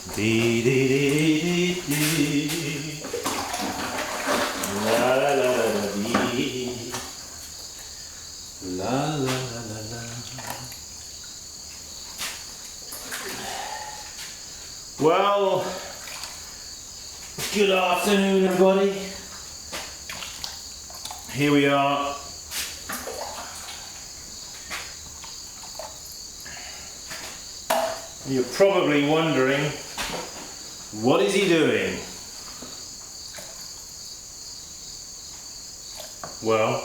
Dee, dee, dee, dee, dee. La la la la dee. La la la la la. Well, good afternoon everybody. Here we are. You're probably wondering, what is he doing? Well,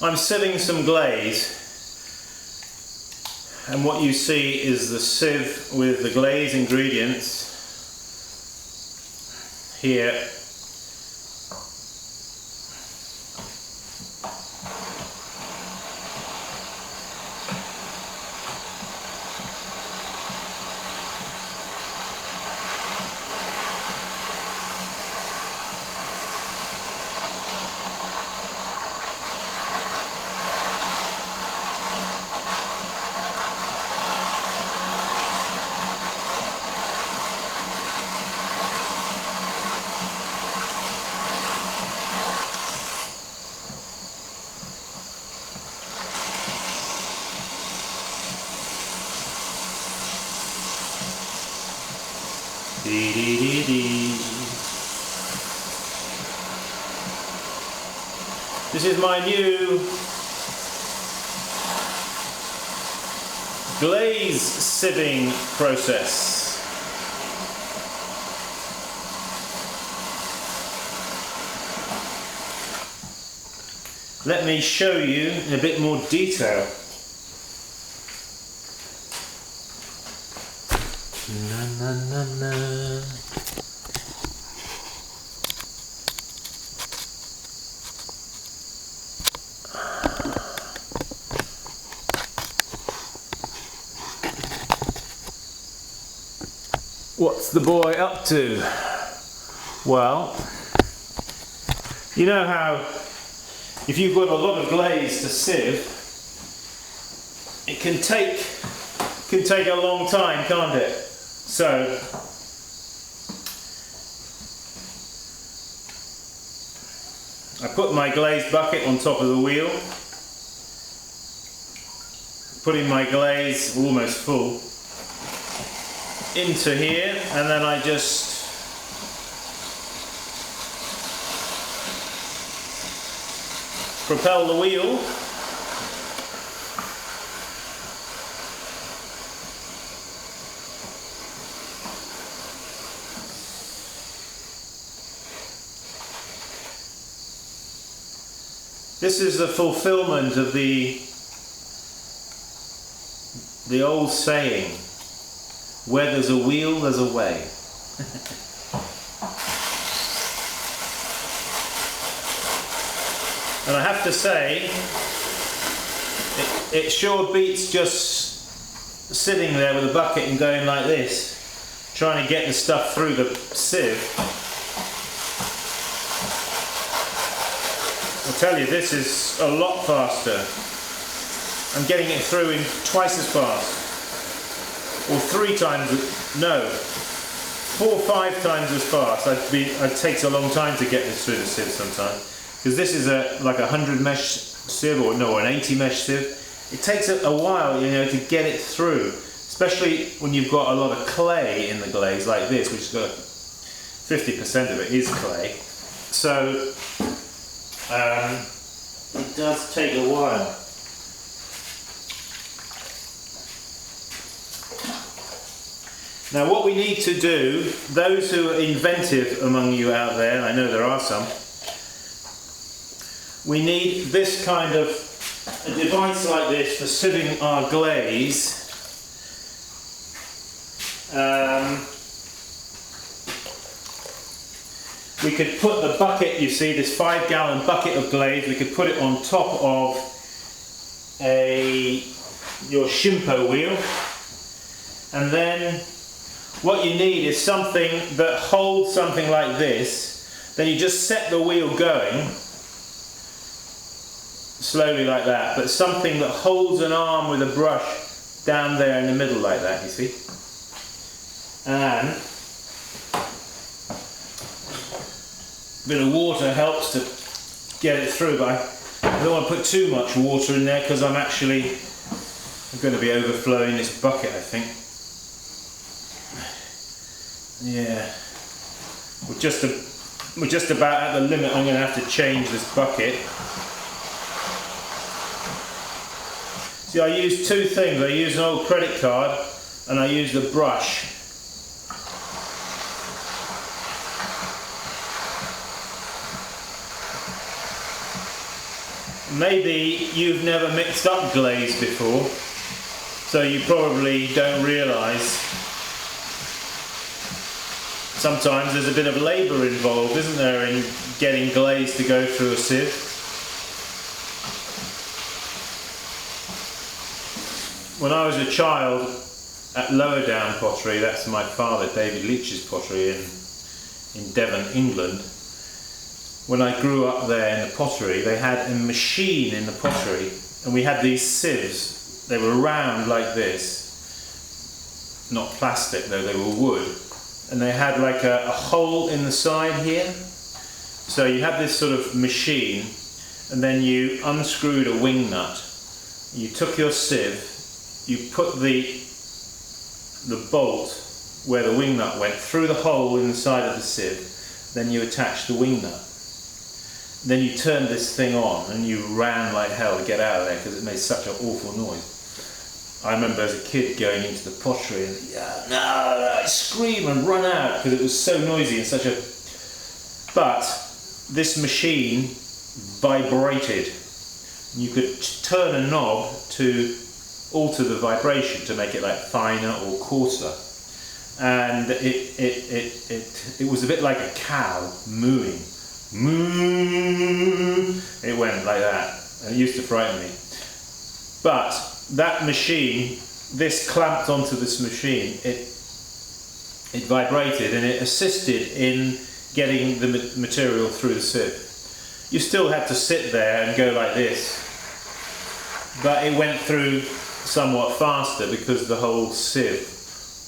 I'm sieving some glaze, and what you see is the sieve with the glaze ingredients here. Dee, dee, dee, dee. This is my new glaze sieving process. Let me show you in a bit more detail. Na na na na. What's the boy up to? Well, you know how if you've got a lot of glaze to sieve, it can take a long time, can't it? So I put my glaze bucket on top of the wheel, putting my glaze almost full into here, and then I just propel the wheel This is the fulfillment of the old saying, where there's a wheel, there's a way. And I have to say, it sure beats just sitting there with a bucket and going like this, trying to get the stuff through the sieve. I tell you, this is a lot faster. I'm getting it through in twice as fast. Or 3 times, no, 4 or 5 times as fast. It takes a long time to get this through the sieve sometimes. Because this is like a 100 mesh sieve, or no, an 80 mesh sieve. It takes a while, you know, to get it through. Especially when you've got a lot of clay in the glaze like this, which has got 50% of it is clay. So it does take a while. Now what we need to do, those who are inventive among you out there, I know there are some, we need this kind of a device like this for sieving our glaze. We could put the bucket, you see, this 5-gallon bucket of glaze, we could put it on top of your Shimpo wheel, and then what you need is something that holds something like this. Then you just set the wheel going, slowly like that, but something that holds an arm with a brush down there in the middle like that, you see. And a bit of water helps to get it through, but I don't want to put too much water in there because I'm going to be overflowing this bucket, I think. Yeah, we're just about at the limit. I'm going to have to change this bucket. See, I use two things. I use an old credit card and I use the brush. Maybe you've never mixed up glaze before, so you probably don't realise sometimes there's a bit of labour involved, isn't there, in getting glaze to go through a sieve. When I was a child at Lower Down Pottery, that's my father David Leach's pottery in Devon, England. When I grew up there in the pottery, they had a machine in the pottery, and we had these sieves. They were round like this, not plastic though, they were wood. And they had like a hole in the side here. So you had this sort of machine, and then you unscrewed a wing nut. You took your sieve, you put the bolt where the wing nut went through the hole in the side of the sieve, then you attached the wing nut. Then you turned this thing on and you ran like hell to get out of there because it made such an awful noise. I remember as a kid going into the pottery and I'd scream and run out because it was so noisy and such a... But this machine vibrated. You could turn a knob to alter the vibration to make it like finer or coarser. And it was a bit like a cow mooing. Moo. It went like that, and it used to frighten me. But that machine, this clamped onto this machine, it vibrated and it assisted in getting the material through the sieve. You still had to sit there and go like this, but it went through somewhat faster because the whole sieve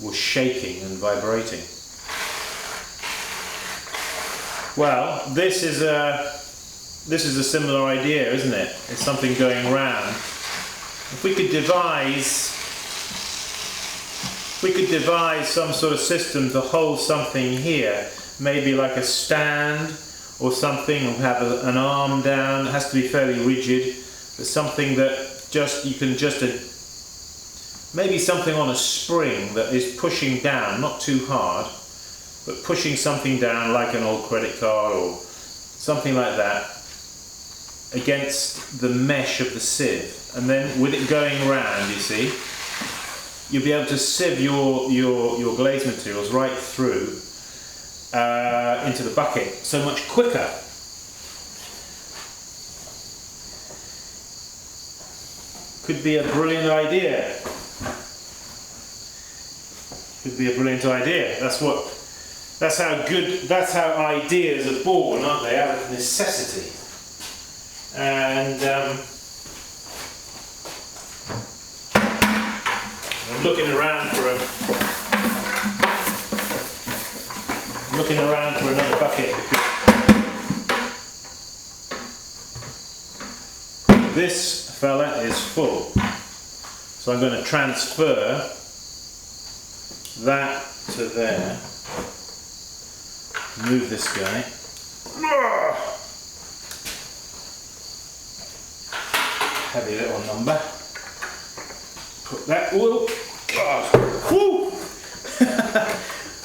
was shaking and vibrating. Well, this is a similar idea, isn't it? It's something going round. If we could devise some sort of system to hold something here, maybe like a stand or something, or have an arm down. It has to be fairly rigid, but something that maybe something on a spring that is pushing down, not too hard, but pushing something down like an old credit card or something like that against the mesh of the sieve. And then with it going round, you see, you'll be able to sieve your glaze materials right through into the bucket so much quicker. Could be a brilliant idea. Could be a brilliant idea. That's how ideas are born, aren't they? Out of necessity. And I'm looking around for another bucket. This fella is full. So I'm going to transfer that to there. Move this guy. Heavy little number. Put that. Whoa! Woo! I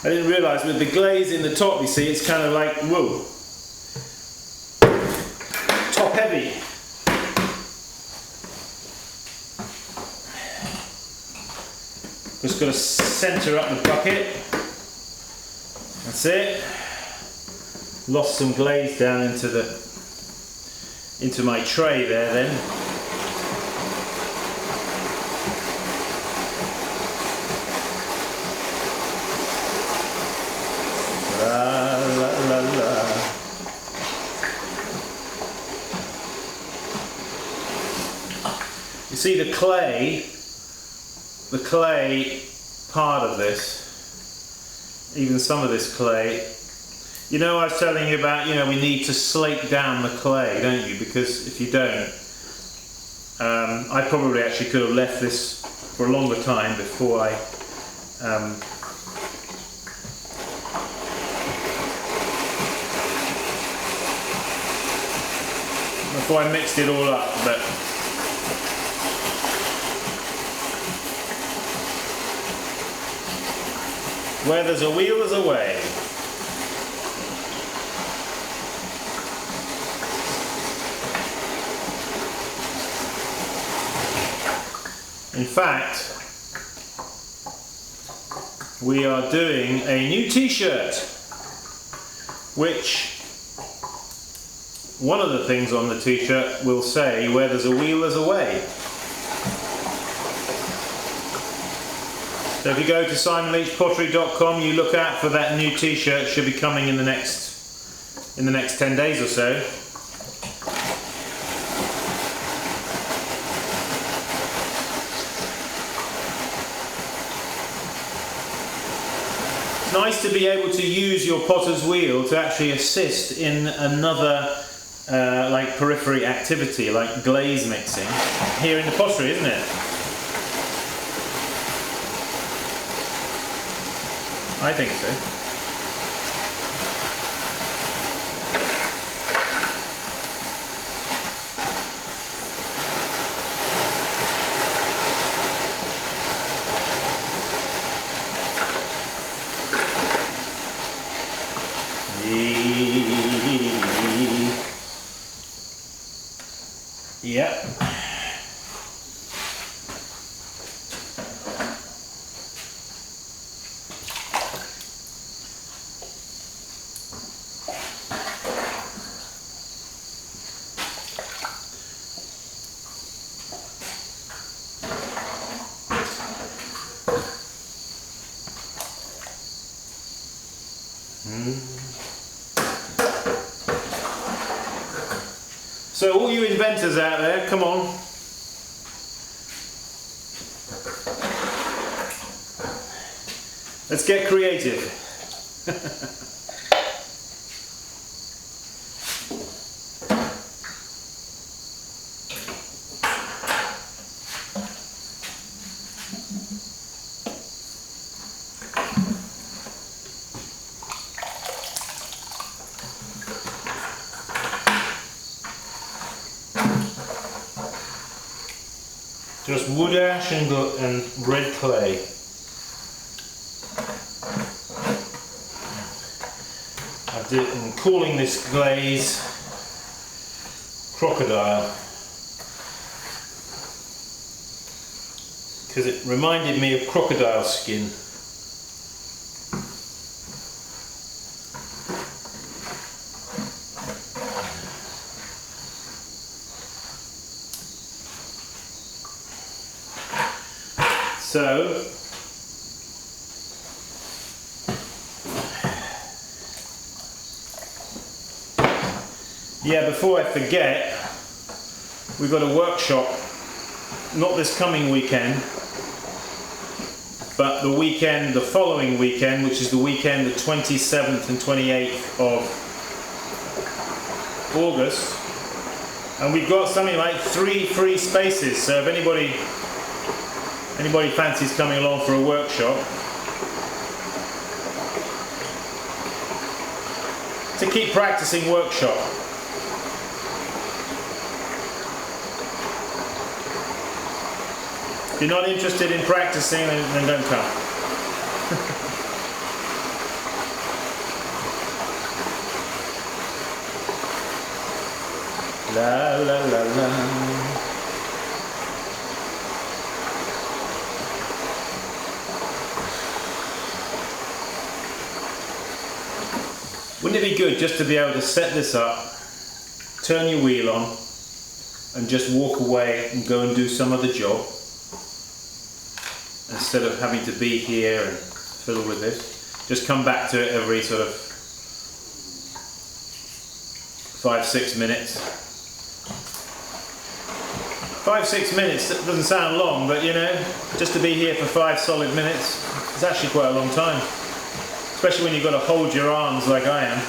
didn't realise with the glaze in the top, you see, it's kind of like, whoa. Top heavy. Just got to centre up the bucket. That's it. Lost some glaze down into my tray there then. La la la la. You see the clay part of this, even some of this clay, you know, I was telling you about, you know, we need to slake down the clay, don't you? Because if you don't, I probably actually could have left this for a longer time before I mixed it all up, but where there's a wheel, there's a way. In fact, we are doing a new t-shirt, which one of the things on the t-shirt will say, where there's a wheel, there's a way. So if you go to simonleachpottery.com, you look out for that new t-shirt. It should be coming in the next 10 days or so. It's nice to be able to use your potter's wheel to actually assist in another like periphery activity, like glaze mixing, here in the pottery, isn't it? I think so. Yep. So all you inventors out there, come on. Let's get creative. Just wood ash and red clay. I'm calling this glaze crocodile because it reminded me of crocodile skin. So, yeah, before I forget, we've got a workshop, not this coming weekend, but the following weekend, which is the weekend the 27th and 28th of August, and we've got something like 3 free spaces, so if anybody fancies coming along for a workshop to keep practicing workshop. If you're not interested in practicing, then don't come. La la la la. Wouldn't it be good just to be able to set this up, turn your wheel on, and just walk away and go and do some other job, instead of having to be here and fiddle with this? Just come back to it every sort of 5-6 minutes. 5-6 minutes, that doesn't sound long, but you know, just to be here for 5 solid minutes, it's actually quite a long time. Especially when you've got to hold your arms like I am.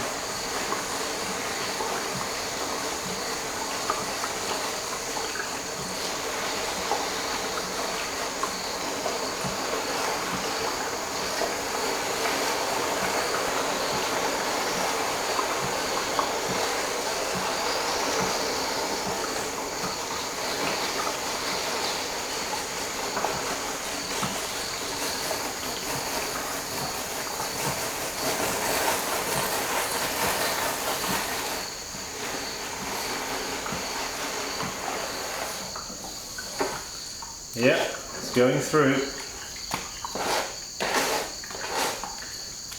Yeah, it's going through.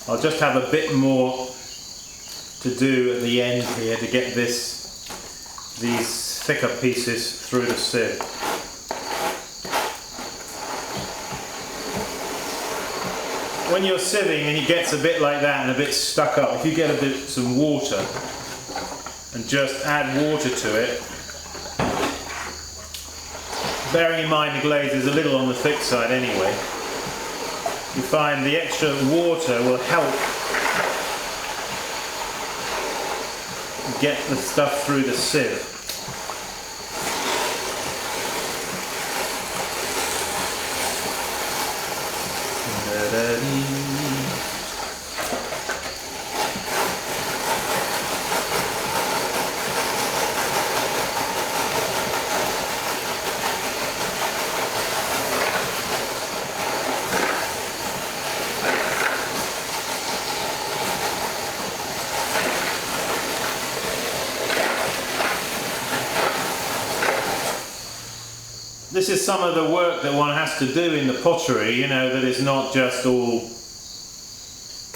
I'll just have a bit more to do at the end here to get these thicker pieces through the sieve. When you're sieving and it gets a bit like that and a bit stuck up, if you get some water and just add water to it, bearing in mind the glaze is a little on the thick side anyway, you find the extra water will help get the stuff through the sieve. This is some of the work that one has to do in the pottery, you know, that is not just all,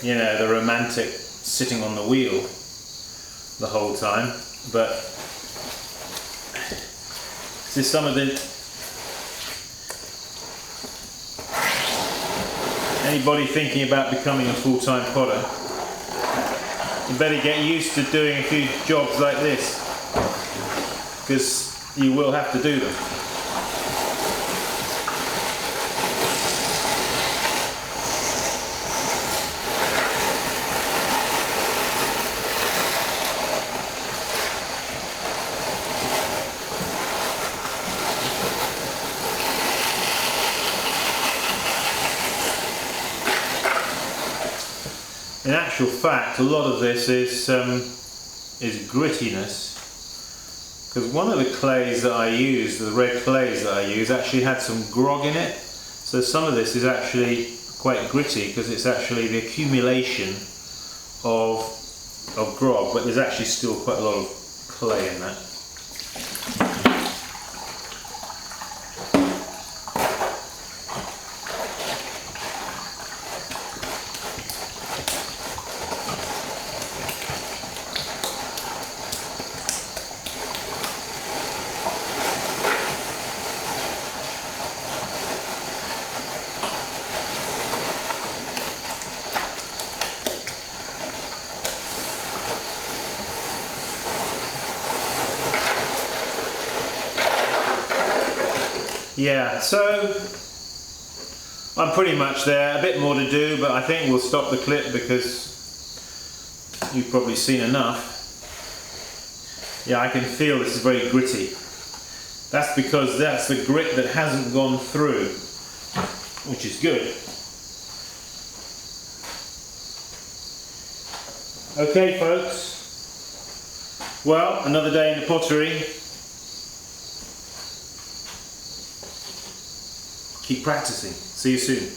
you know, the romantic sitting on the wheel the whole time, but this is some of the... Anybody thinking about becoming a full-time potter, you better get used to doing a few jobs like this, because you will have to do them. In actual fact, a lot of this is grittiness, because one of the clays that I use, the red clays that I use, actually had some grog in it. So some of this is actually quite gritty because it's actually the accumulation of grog, but there's actually still quite a lot of clay in that. Yeah, so I'm pretty much there. A bit more to do, but I think we'll stop the clip because you've probably seen enough. Yeah, I can feel this is very gritty. That's because that's the grit that hasn't gone through, which is good. Okay, folks. Well, another day in the pottery. Keep practicing. See you soon.